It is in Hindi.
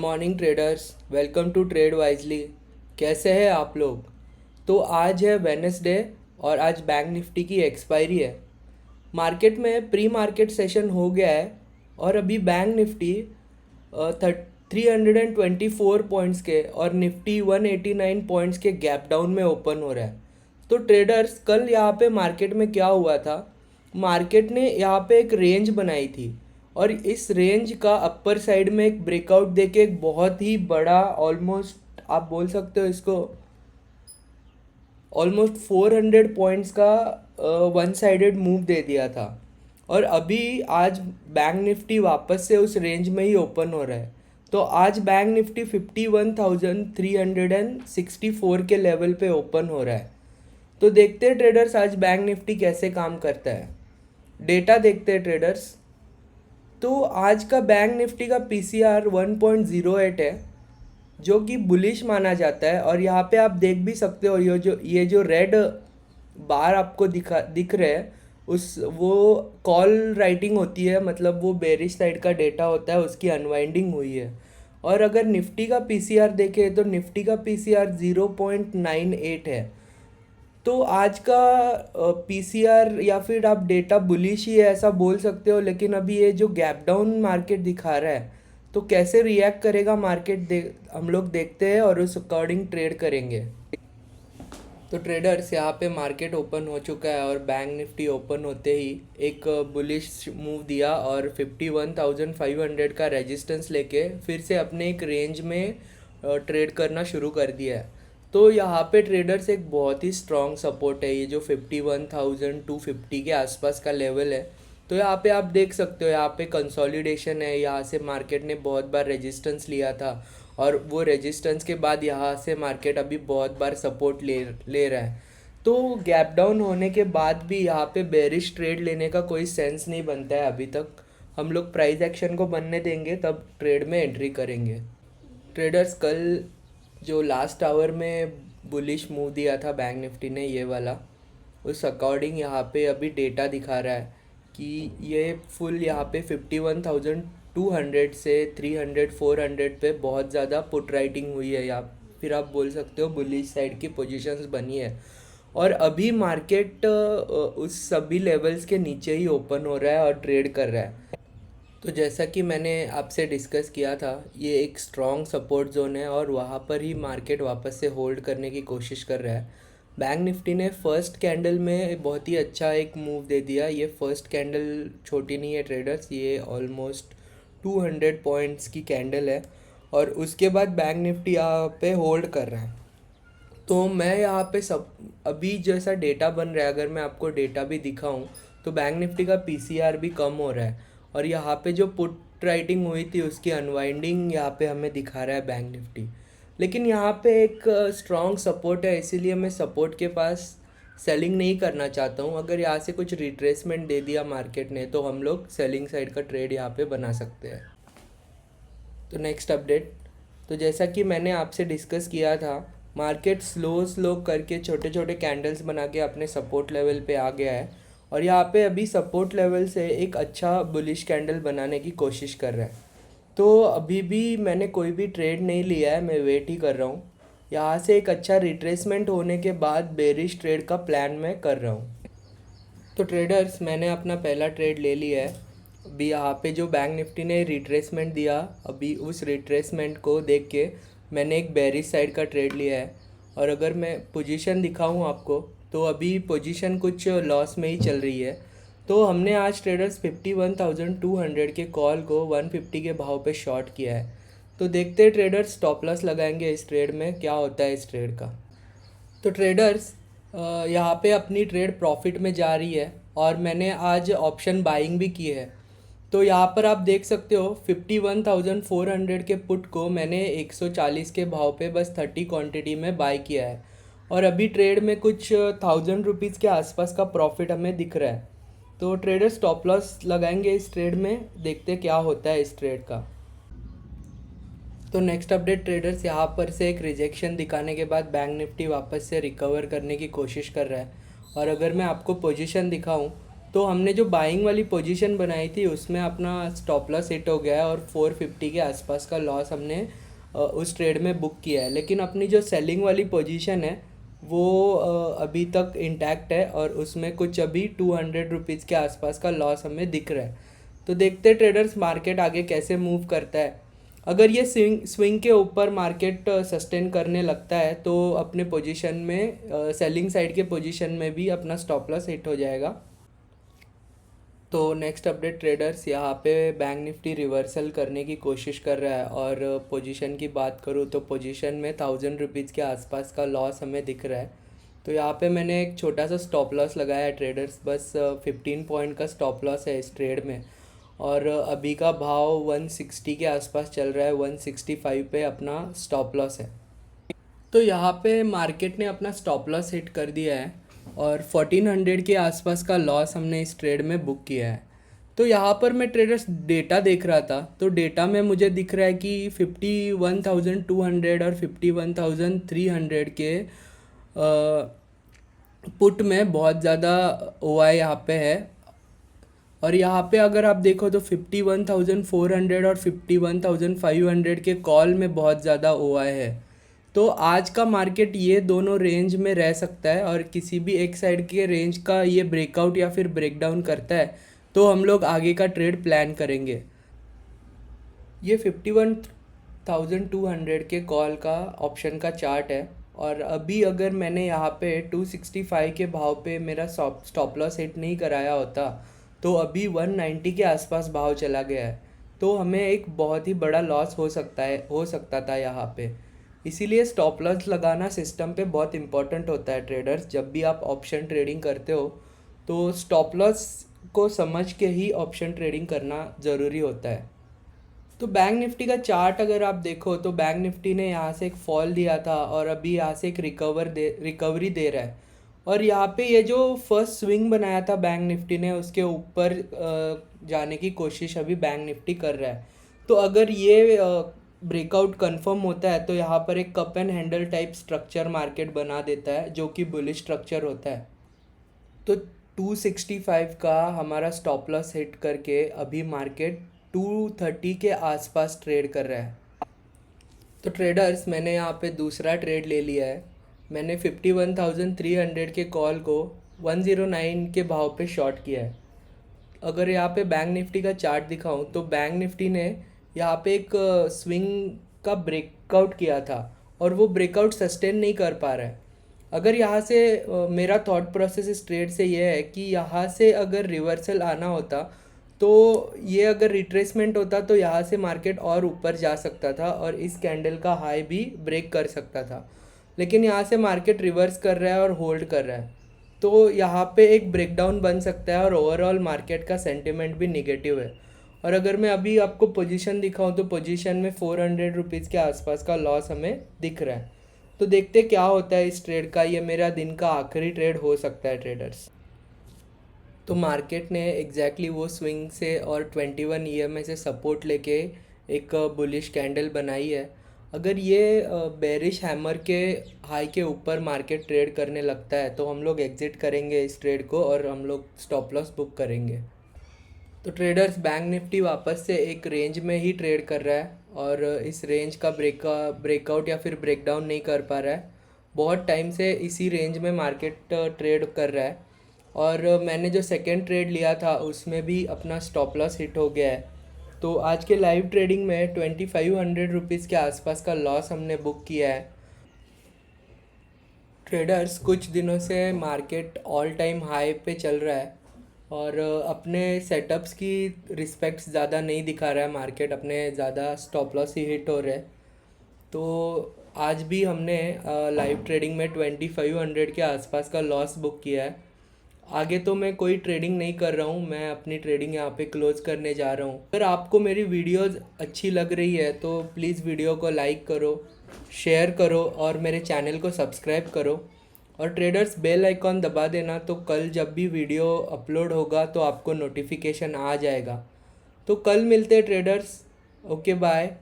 Morning traders, welcome to trade wisely. कैसे हैं आप लोग? तो आज है वेडनेसडे और आज बैंक निफ्टी की एक्सपायरी है। मार्केट में प्री मार्केट सेशन हो गया है और अभी बैंक निफ्टी 324 पॉइंट्स के और निफ्टी 189 पॉइंट्स के गैप डाउन में ओपन हो रहा है। तो ट्रेडर्स, कल यहाँ पे मार्केट में क्या हुआ था, मार्केट ने यहाँ पे एक रेंज बनाई थी और इस रेंज का अपर साइड में एक ब्रेकआउट देके एक बहुत ही बड़ा, ऑलमोस्ट आप बोल सकते हो इसको, ऑलमोस्ट 400 पॉइंट्स का वन साइडेड मूव दे दिया था। और अभी आज बैंक निफ्टी वापस से उस रेंज में ही ओपन हो रहा है। तो आज बैंक निफ्टी 51,364 के लेवल पे ओपन हो रहा है। तो देखते हैं ट्रेडर्स आज बैंक निफ्टी कैसे काम करता है। डेटा देखते हैं ट्रेडर्स। तो आज का बैंक निफ्टी का पीसीआर 1.08 है, जो कि बुलिश माना जाता है। और यहाँ पे आप देख भी सकते हो, ये जो रेड बार आपको दिख रहे हैं, उस वो कॉल राइटिंग होती है, मतलब वो बेरिश साइड का डेटा होता है, उसकी अनवाइंडिंग हुई है। और अगर निफ्टी का पीसीआर देखें तो निफ्टी का पीसीआर 0.98 है। तो आज का पीसीआर या फिर आप डेटा बुलिश ही है ऐसा बोल सकते हो। लेकिन अभी ये जो गैप डाउन मार्केट दिखा रहा है, तो कैसे रिएक्ट करेगा मार्केट हम लोग देखते हैं और उस अकॉर्डिंग ट्रेड करेंगे। तो ट्रेडर्स, यहाँ पे मार्केट ओपन हो चुका है और बैंक निफ्टी ओपन होते ही एक बुलिश मूव दिया और 51,500 का रेजिस्टेंस लेके फिर से अपने एक रेंज में ट्रेड करना शुरू कर दिया है। तो यहाँ पे ट्रेडर्स एक बहुत ही स्ट्रॉन्ग सपोर्ट है, ये जो 51,250 के आसपास का लेवल है। तो यहाँ पे आप देख सकते हो, यहाँ पे कंसोलिडेशन है। यहाँ से मार्केट ने बहुत बार रेजिस्टेंस लिया था और वो रेजिस्टेंस के बाद यहाँ से मार्केट अभी बहुत बार सपोर्ट ले रहा है। तो गैप डाउन होने के बाद भी यहाँ पे बेरिश ट्रेड लेने का कोई सेंस नहीं बनता है अभी तक। हम लोग प्राइस एक्शन को बनने देंगे, तब ट्रेड में एंट्री करेंगे। ट्रेडर्स, कल जो लास्ट आवर में बुलिश मूव दिया था बैंक निफ्टी ने, ये वाला, उस अकॉर्डिंग यहाँ पे अभी डेटा दिखा रहा है कि ये फुल यहाँ पे 51,200 से 300 400 पे बहुत ज़्यादा पुट राइटिंग हुई है, या फिर आप बोल सकते हो बुलिश साइड की पोजीशंस बनी है। और अभी मार्केट उस सभी लेवल्स के नीचे ही ओपन हो रहा है और ट्रेड कर रहा है। तो जैसा कि मैंने आपसे डिस्कस किया था, ये एक स्ट्रॉन्ग सपोर्ट जोन है और वहाँ पर ही मार्केट वापस से होल्ड करने की कोशिश कर रहा है। बैंक निफ्टी ने फर्स्ट कैंडल में बहुत ही अच्छा एक मूव दे दिया। ये फर्स्ट कैंडल छोटी नहीं है ट्रेडर्स, ये ऑलमोस्ट 200 पॉइंट्स की कैंडल है और उसके बाद बैंक निफ्टी यहाँ पे होल्ड कर रहा है। तो मैं यहाँ पे सब अभी जैसा डेटा बन रहा है, अगर मैं आपको डेटा भी दिखाऊं, तो बैंक निफ्टी का पीसीआर भी कम हो रहा है और यहाँ पे जो पुट राइटिंग हुई थी उसकी अनवाइंडिंग यहाँ पे हमें दिखा रहा है बैंक निफ्टी। लेकिन यहाँ पे एक स्ट्रॉन्ग सपोर्ट है, इसीलिए मैं सपोर्ट के पास सेलिंग नहीं करना चाहता हूँ। अगर यहाँ से कुछ रिट्रेसमेंट दे दिया मार्केट ने, तो हम लोग सेलिंग साइड का ट्रेड यहाँ पे बना सकते हैं। तो नेक्स्ट अपडेट, तो जैसा कि मैंने आपसे डिस्कस किया था, मार्केट स्लो करके छोटे छोटे कैंडल्स बना के अपने सपोर्ट लेवल पे आ गया है और यहाँ पे अभी सपोर्ट लेवल से एक अच्छा बुलिश कैंडल बनाने की कोशिश कर रहा है। तो अभी भी मैंने कोई भी ट्रेड नहीं लिया है, मैं वेट ही कर रहा हूँ। यहाँ से एक अच्छा रिट्रेसमेंट होने के बाद बेरिश ट्रेड का प्लान मैं कर रहा हूँ। तो ट्रेडर्स, मैंने अपना पहला ट्रेड ले लिया है। अभी यहाँ पे जो बैंक निफ्टी ने रिट्रेसमेंट दिया, अभी उस रिट्रेसमेंट को देख के मैंने एक बेरिश साइड का ट्रेड लिया है। और अगर मैं पोजीशन दिखाऊँ आपको, तो अभी पोजीशन कुछ लॉस में ही चल रही है। तो हमने आज ट्रेडर्स 51,200 के कॉल को 150 के भाव पे शॉर्ट किया है। तो देखते हैं ट्रेडर्स, स्टॉप लॉस लगाएंगे इस ट्रेड में, क्या होता है इस ट्रेड का। तो ट्रेडर्स, यहाँ पे अपनी ट्रेड प्रॉफिट में जा रही है और मैंने आज ऑप्शन बाइंग भी की है। तो यहाँ पर आप देख सकते हो 51,400 के पुट को मैंने 140 के भाव पे बस 30 क्वांटिटी में बाय किया है और अभी ट्रेड में कुछ 1,000 रुपीज़ के आसपास का प्रॉफिट हमें दिख रहा है। तो ट्रेडर स्टॉप लॉस लगाएंगे इस ट्रेड में, देखते क्या होता है इस ट्रेड का। तो नेक्स्ट अपडेट ट्रेडर्स, यहाँ पर से एक रिजेक्शन दिखाने के बाद बैंक निफ्टी वापस से रिकवर करने की कोशिश कर रहा है। और अगर मैं आपको पोजीशन दिखाऊं, तो हमने जो बाइंग वाली पोजीशन बनाई थी उसमें अपना स्टॉप लॉस हिट हो गया है और 450 के आसपास का लॉस हमने उस ट्रेड में बुक किया है। लेकिन अपनी जो सेलिंग वाली पोजीशन है वो अभी तक इंटैक्ट है और उसमें कुछ अभी 200 रुपीज़ के आसपास का लॉस हमें दिख रहा है। तो देखते हैं ट्रेडर्स मार्केट आगे कैसे मूव करता है। अगर ये स्विंग के ऊपर मार्केट सस्टेन करने लगता है तो अपने पोजीशन में सेलिंग साइड के पोजीशन में भी अपना स्टॉप लॉस हिट हो जाएगा। तो नेक्स्ट अपडेट ट्रेडर्स, यहाँ पे बैंक निफ्टी रिवर्सल करने की कोशिश कर रहा है और पोजीशन की बात करूँ तो पोजीशन में 1000 रुपीज़ के आसपास का लॉस हमें दिख रहा है। तो यहाँ पे मैंने एक छोटा सा स्टॉप लॉस लगाया है ट्रेडर्स, बस 15 पॉइंट का स्टॉप लॉस है इस ट्रेड में। और अभी का भाव 160 के आसपास चल रहा है, 165 पे अपना स्टॉप लॉस है। तो यहाँ पे मार्केट ने अपना स्टॉप लॉस हिट कर दिया है और 1400 के आसपास का लॉस हमने इस ट्रेड में बुक किया है। तो यहाँ पर मैं ट्रेडर्स डेटा देख रहा था, तो डेटा में मुझे दिख रहा है कि 51,200 और 51,300 के पुट में बहुत ज़्यादा OI यहाँ पे है। और यहाँ पे अगर आप देखो तो 51,400 और 51,500 के कॉल में बहुत ज़्यादा OI है। तो आज का मार्केट ये दोनों रेंज में रह सकता है और किसी भी एक साइड के रेंज का ये ब्रेकआउट या फिर ब्रेकडाउन करता है तो हम लोग आगे का ट्रेड प्लान करेंगे। ये 51,200 के कॉल का ऑप्शन का चार्ट है और अभी अगर मैंने यहाँ पे 265 के भाव पे मेरा स्टॉप लॉस हिट नहीं कराया होता तो अभी 190 के आसपास भाव चला गया है। तो हमें एक बहुत ही बड़ा लॉस हो सकता था यहाँ पे। इसीलिए स्टॉप लॉस लगाना सिस्टम पे बहुत इंपॉर्टेंट होता है ट्रेडर्स। जब भी आप ऑप्शन ट्रेडिंग करते हो तो स्टॉप लॉस को समझ के ही ऑप्शन ट्रेडिंग करना ज़रूरी होता है। तो बैंक निफ्टी का चार्ट अगर आप देखो तो बैंक निफ्टी ने यहाँ से एक फॉल दिया था और अभी यहाँ से एक रिकवरी दे रहा है। और यहाँ पे ये जो फर्स्ट स्विंग बनाया था बैंक निफ्टी ने उसके ऊपर जाने की कोशिश अभी बैंक निफ्टी कर रहा है। तो अगर ये ब्रेकआउट कंफर्म होता है तो यहाँ पर एक cup and handle type structure market बना देता है जो कि बुलिश स्ट्रक्चर होता है। तो 265 का हमारा स्टॉप लॉस हिट करके अभी मार्केट 230 के आसपास ट्रेड कर रहा है। तो ट्रेडर्स मैंने यहाँ पे दूसरा ट्रेड ले लिया है। मैंने 51,300 के कॉल को 109 के भाव पे शॉर्ट किया है। अगर यहाँ पे बैंक निफ्टी का चार्ट दिखाऊं तो बैंक निफ्टी ने यहाँ पे एक स्विंग का ब्रेकआउट किया था और वो ब्रेकआउट सस्टेन नहीं कर पा रहा है। अगर यहाँ से मेरा थॉट प्रोसेस इस ट्रेड से ये है कि यहाँ से अगर रिवर्सल आना होता तो ये अगर रिट्रेसमेंट होता तो यहाँ से मार्केट और ऊपर जा सकता था और इस कैंडल का हाई भी ब्रेक कर सकता था। लेकिन यहाँ से मार्केट रिवर्स कर रहा है और होल्ड कर रहा है, तो यहाँ पे एक ब्रेकडाउन बन सकता है और ओवरऑल मार्केट का सेंटिमेंट भी निगेटिव है। और अगर मैं अभी आपको पोजीशन दिखाऊं तो पोजीशन में 400 रुपीज़ के आसपास का लॉस हमें दिख रहा है। तो देखते क्या होता है इस ट्रेड का। ये मेरा दिन का आखिरी ट्रेड हो सकता है ट्रेडर्स। तो मार्केट ने एग्जैक्टली वो स्विंग से और 21 EMA से सपोर्ट लेके एक बुलिश कैंडल बनाई है। अगर ये बेरिश हैमर के हाई के ऊपर मार्केट ट्रेड करने लगता है तो हम लोग एग्जिट करेंगे इस ट्रेड को और हम लोग स्टॉप लॉस बुक करेंगे। तो ट्रेडर्स बैंक निफ्टी वापस से एक रेंज में ही ट्रेड कर रहा है और इस रेंज का ब्रेकआउट या फिर ब्रेकडाउन नहीं कर पा रहा है। बहुत टाइम से इसी रेंज में मार्केट ट्रेड कर रहा है और मैंने जो सेकेंड ट्रेड लिया था उसमें भी अपना स्टॉप लॉस हिट हो गया है। तो आज के लाइव ट्रेडिंग में 2500 रुपीज़ के आसपास का लॉस हमने बुक किया है। ट्रेडर्स कुछ दिनों से मार्केट ऑल टाइम हाई पे चल रहा है और अपने सेटअप्स की रिस्पेक्ट्स ज़्यादा नहीं दिखा रहा है मार्केट, अपने ज़्यादा स्टॉप लॉस ही हिट हो रहे हैं। तो आज भी हमने लाइव ट्रेडिंग में 2500 के आसपास का लॉस बुक किया है। आगे तो मैं कोई ट्रेडिंग नहीं कर रहा हूँ, मैं अपनी ट्रेडिंग यहाँ पे क्लोज करने जा रहा हूँ। अगर आपको मेरी वीडियोज़ अच्छी लग रही है तो प्लीज़ वीडियो को लाइक करो, शेयर करो और मेरे चैनल को सब्सक्राइब करो। और ट्रेडर्स बेल आइकॉन दबा देना तो कल जब भी वीडियो अपलोड होगा तो आपको नोटिफिकेशन आ जाएगा। तो कल मिलते हैं ट्रेडर्स। Okay bye.